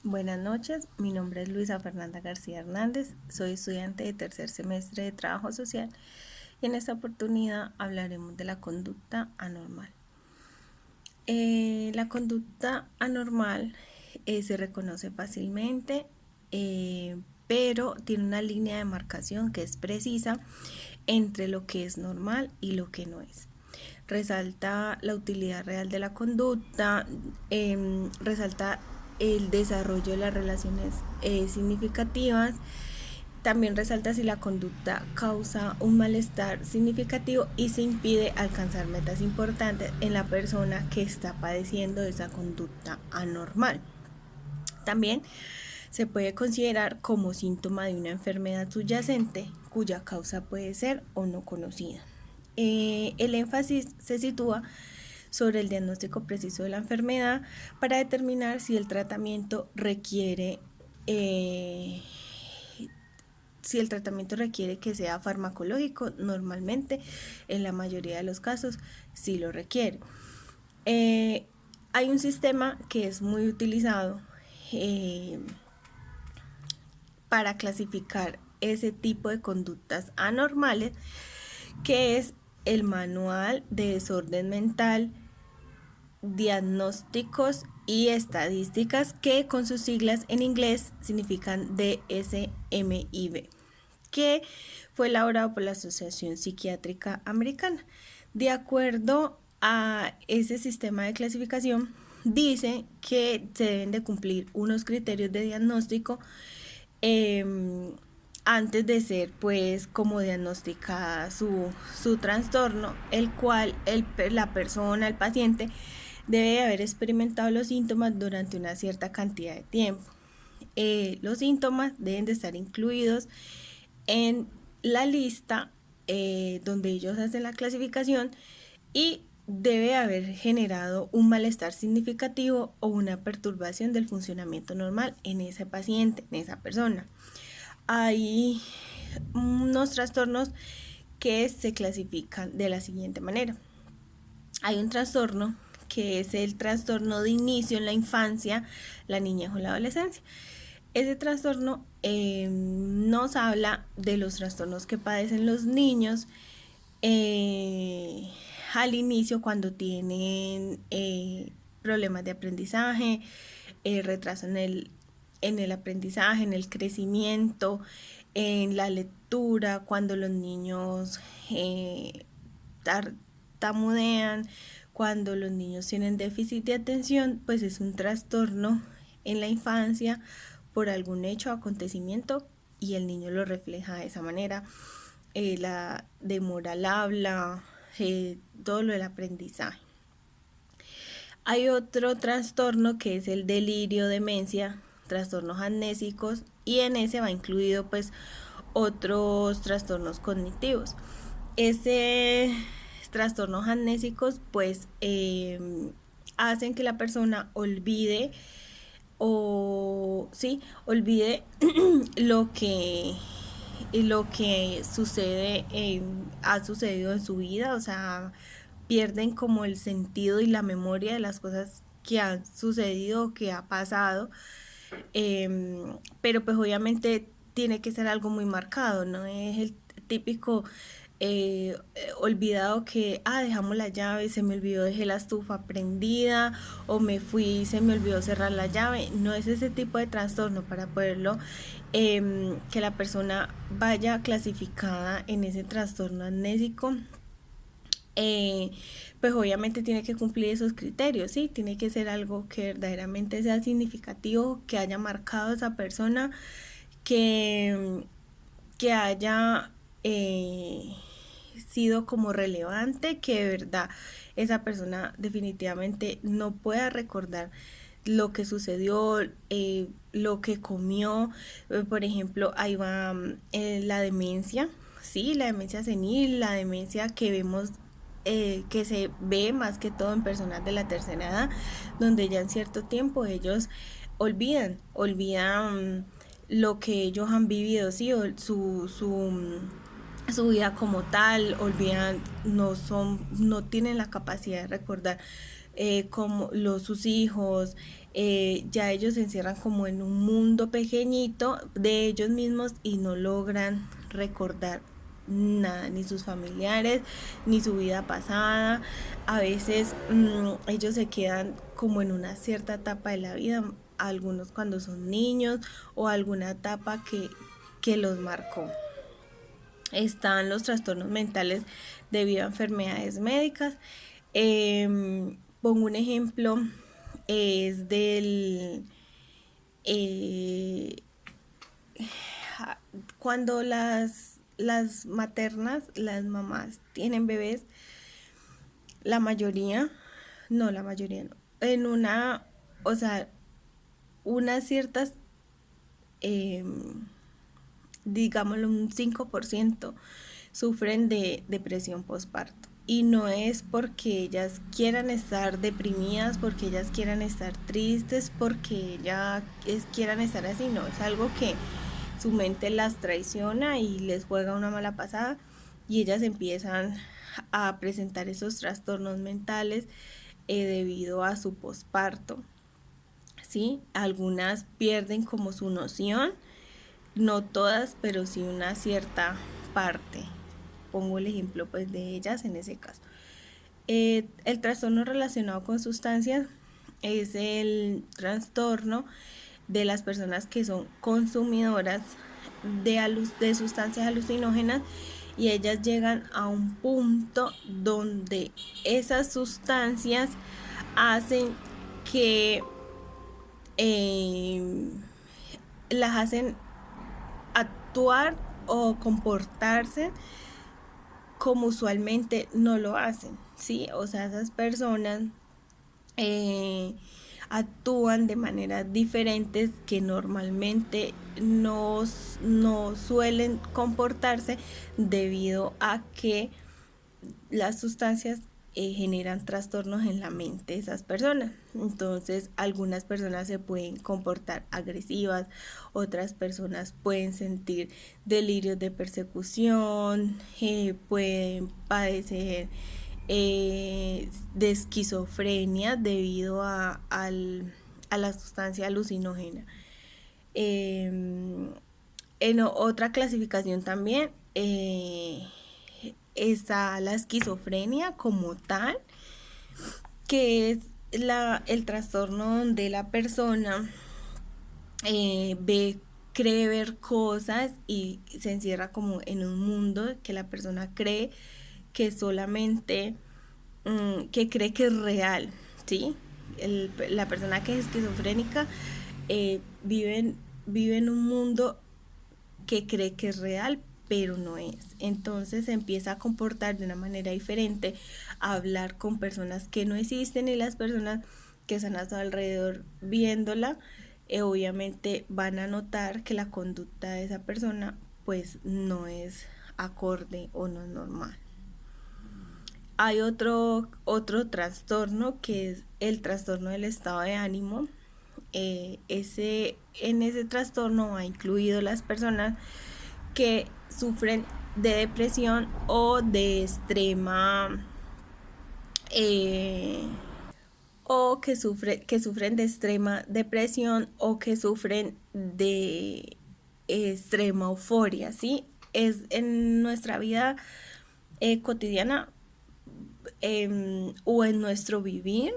Buenas noches, mi nombre es Luisa Fernanda García Hernández, soy estudiante de tercer semestre de Trabajo Social y en esta oportunidad hablaremos de la conducta anormal. La conducta anormal se reconoce fácilmente, pero tiene una línea de marcación que es precisa entre lo que es normal y lo que no es. Resalta la utilidad real de la conducta, resalta el desarrollo de las relaciones significativas. También resalta si la conducta causa un malestar significativo y se impide alcanzar metas importantes en la persona que está padeciendo esa conducta anormal. También se puede considerar como síntoma de una enfermedad subyacente cuya causa puede ser o no conocida. El énfasis se sitúa sobre el diagnóstico preciso de la enfermedad para determinar si el tratamiento requiere que sea farmacológico. Normalmente, en la mayoría de los casos, sí lo requiere. Hay un sistema que es muy utilizado para clasificar ese tipo de conductas anormales, que es el Manual de Desorden Mental, Diagnósticos y Estadísticas, que con sus siglas en inglés significan DSM-IV, que fue elaborado por la Asociación Psiquiátrica Americana. De acuerdo a ese sistema de clasificación, dice que se deben de cumplir unos criterios de diagnóstico antes de ser pues como diagnosticada su trastorno, el cual la persona, el paciente, debe haber experimentado los síntomas durante una cierta cantidad de tiempo. Los síntomas deben de estar incluidos en la lista donde ellos hacen la clasificación y debe haber generado un malestar significativo o una perturbación del funcionamiento normal en ese paciente, en esa persona. Hay unos trastornos que se clasifican de la siguiente manera. Hay un trastorno que es el trastorno de inicio en la infancia, la niñez o la adolescencia. Ese trastorno nos habla de los trastornos que padecen los niños al inicio, cuando tienen problemas de aprendizaje, retraso en el aprendizaje, en el crecimiento, en la lectura, cuando los niños tartamudean, cuando los niños tienen déficit de atención, pues es un trastorno en la infancia por algún hecho o acontecimiento y el niño lo refleja de esa manera. La demora al habla, todo lo del aprendizaje. Hay otro trastorno que es el delirio demencia, trastornos amnésicos, y en ese va incluido pues otros trastornos cognitivos. Ese trastornos amnésicos pues hacen que la persona olvide olvide lo que sucede, ha sucedido en su vida, o sea, pierden como el sentido y la memoria de las cosas que han sucedido, que ha pasado, pero pues obviamente tiene que ser algo muy marcado, no es el típico olvidado que dejamos la llave, se me olvidó, dejé la estufa prendida, o me fui y se me olvidó cerrar la llave. No es ese tipo de trastorno para poderlo que la persona vaya clasificada en ese trastorno amnésico. Pues obviamente tiene que cumplir esos criterios, ¿sí? Tiene que ser algo que verdaderamente sea significativo, que haya marcado a esa persona, que haya sido como relevante, que de verdad esa persona definitivamente no pueda recordar lo que sucedió, lo que comió. Por ejemplo, ahí va la demencia, sí, la demencia senil, la demencia que vemos, que se ve más que todo en personas de la tercera edad, donde ya en cierto tiempo ellos olvidan lo que ellos han vivido, sí, o su vida como tal, olvidan, no tienen la capacidad de recordar como sus hijos, ya ellos se encierran como en un mundo pequeñito de ellos mismos y no logran recordar nada, ni sus familiares, ni su vida pasada. A veces ellos se quedan como en una cierta etapa de la vida, algunos cuando son niños o alguna etapa que los marcó. Están los trastornos mentales debido a enfermedades médicas. Pongo un ejemplo, es del... eh, cuando las maternas, las mamás tienen bebés, la mayoría, no, la mayoría no, en una, o sea, unas ciertas, eh, digámoslo, un 5% sufren de depresión postparto. Y no es porque ellas quieran estar deprimidas, porque ellas quieran estar tristes, porque ellas quieran estar así, no, es algo que su mente las traiciona y les juega una mala pasada y ellas empiezan a presentar esos trastornos mentales debido a su posparto. ¿Sí? Algunas pierden como su noción, no todas, pero sí una cierta parte. Pongo el ejemplo pues de ellas en ese caso. El trastorno relacionado con sustancias es el trastorno de las personas que son consumidoras de sustancias alucinógenas y ellas llegan a un punto donde esas sustancias hacen que eh, las hacen actuar o comportarse como usualmente no lo hacen, ¿sí? O sea, esas personas eh, actúan de maneras diferentes que normalmente no suelen comportarse debido a que las sustancias generan trastornos en la mente de esas personas. Entonces, algunas personas se pueden comportar agresivas, otras personas pueden sentir delirios de persecución, pueden padecer de esquizofrenia debido a la sustancia alucinógena. En otra clasificación también está la esquizofrenia como tal, que es el trastorno donde la persona cree ver cosas y se encierra como en un mundo que la persona cree que solamente, que cree que es real, ¿sí? La persona que es esquizofrénica vive en un mundo que cree que es real, pero no es. Entonces se empieza a comportar de una manera diferente, a hablar con personas que no existen y las personas que están a su alrededor viéndola, obviamente van a notar que la conducta de esa persona pues no es acorde o no es normal. Hay otro trastorno que es el trastorno del estado de ánimo. En ese trastorno va incluido las personas que sufren de depresión o de extrema eh, o que sufren de extrema depresión o que sufren de extrema euforia, ¿sí? Es en nuestra vida cotidiana o en nuestro vivir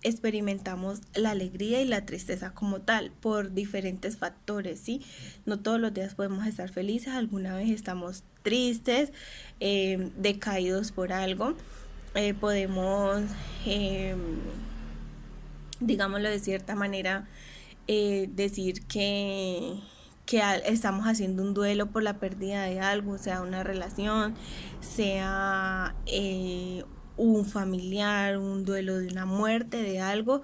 experimentamos la alegría y la tristeza como tal por diferentes factores, ¿sí? No todos los días podemos estar felices, alguna vez estamos tristes, decaídos por algo, podemos, eh, digámoslo de cierta manera, decir que estamos haciendo un duelo por la pérdida de algo, sea una relación, sea un familiar, un duelo de una muerte, de algo.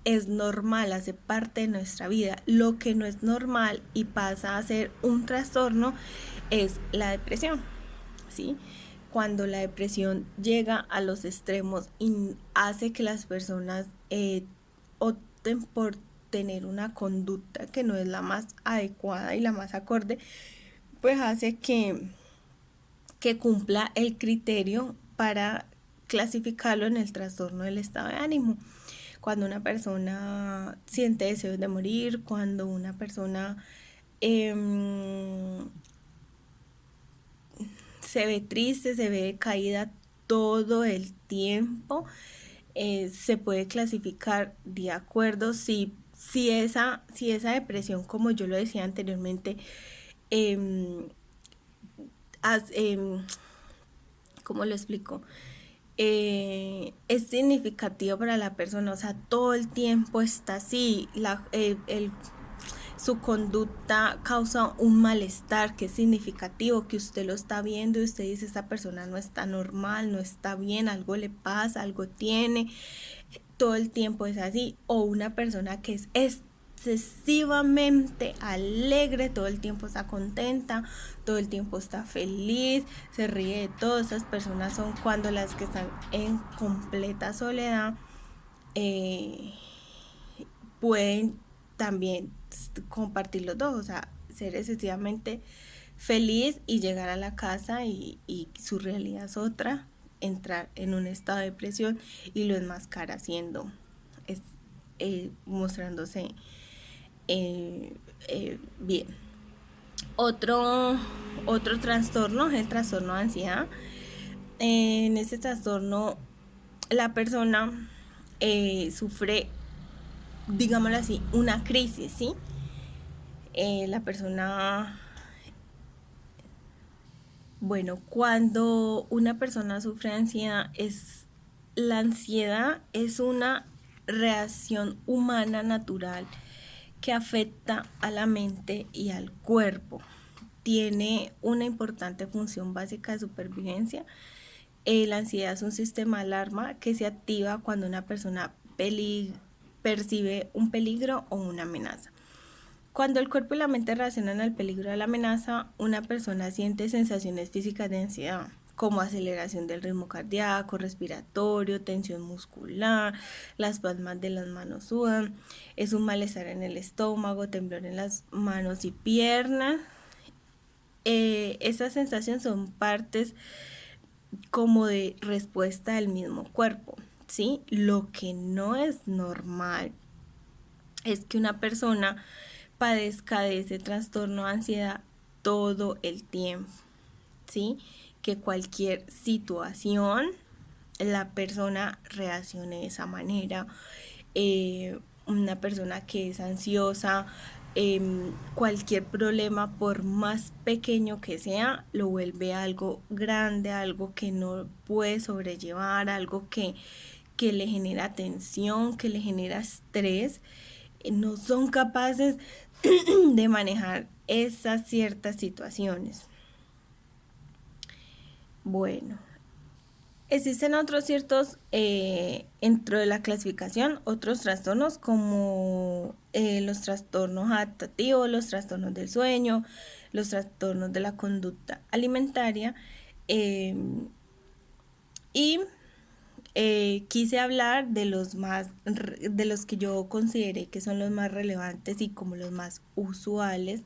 Es normal, hace parte de nuestra vida. Lo que no es normal y pasa a ser un trastorno es la depresión, ¿sí? Cuando la depresión llega a los extremos y hace que las personas opten por tener una conducta que no es la más adecuada y la más acorde, pues hace que cumpla el criterio para clasificarlo en el trastorno del estado de ánimo. Cuando una persona siente deseos de morir, cuando una persona se ve triste, se ve caída todo el tiempo, se puede clasificar de acuerdo si esa depresión, como yo lo decía anteriormente, eh, ¿cómo lo explico? Es significativo para la persona, o sea, todo el tiempo está así, su conducta causa un malestar que es significativo, que usted lo está viendo y usted dice, esta persona no está normal, no está bien, algo le pasa, algo tiene, todo el tiempo es así, o una persona que es excesivamente alegre, todo el tiempo está contenta, todo el tiempo está feliz, se ríe de todo. Esas personas son cuando las que están en completa soledad pueden también compartir los dos, o sea, ser excesivamente feliz y llegar a la casa y su realidad es otra, entrar en un estado de depresión y lo enmascara haciendo, es, mostrándose bien. Otro trastorno es el trastorno de ansiedad. En este trastorno la persona sufre, digámoslo así, una crisis, ¿sí? La persona, bueno, cuando una persona sufre ansiedad, la ansiedad es una reacción humana natural que afecta a la mente y al cuerpo. Tiene una importante función básica de supervivencia. La ansiedad es un sistema de alarma que se activa cuando una persona percibe un peligro o una amenaza. Cuando el cuerpo y la mente reaccionan al peligro o a la amenaza, una persona siente sensaciones físicas de ansiedad, como aceleración del ritmo cardíaco, respiratorio, tensión muscular, las palmas de las manos sudan, es un malestar en el estómago, temblor en las manos y piernas. Estas sensaciones son partes como de respuesta del mismo cuerpo, ¿sí? Lo que no es normal es que una persona padezca de ese trastorno de ansiedad todo el tiempo, ¿sí? Que cualquier situación la persona reaccione de esa manera. Una persona que es ansiosa, cualquier problema, por más pequeño que sea, lo vuelve algo grande, algo que no puede sobrellevar, algo que le genera tensión, que le genera estrés. No son capaces de manejar esas ciertas situaciones. Bueno, existen otros ciertos, dentro de la clasificación, otros trastornos como los trastornos adaptativos, los trastornos del sueño, los trastornos de la conducta alimentaria, eh, y quise hablar de los que yo consideré que son los más relevantes y como los más usuales.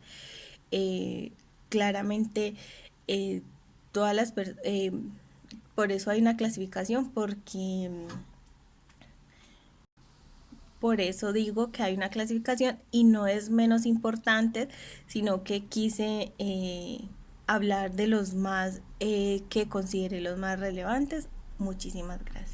Claramente, eh, todas las por eso hay una clasificación, porque por eso digo que hay una clasificación y no es menos importante, sino que quise hablar de los más que consideré los más relevantes. Muchísimas gracias.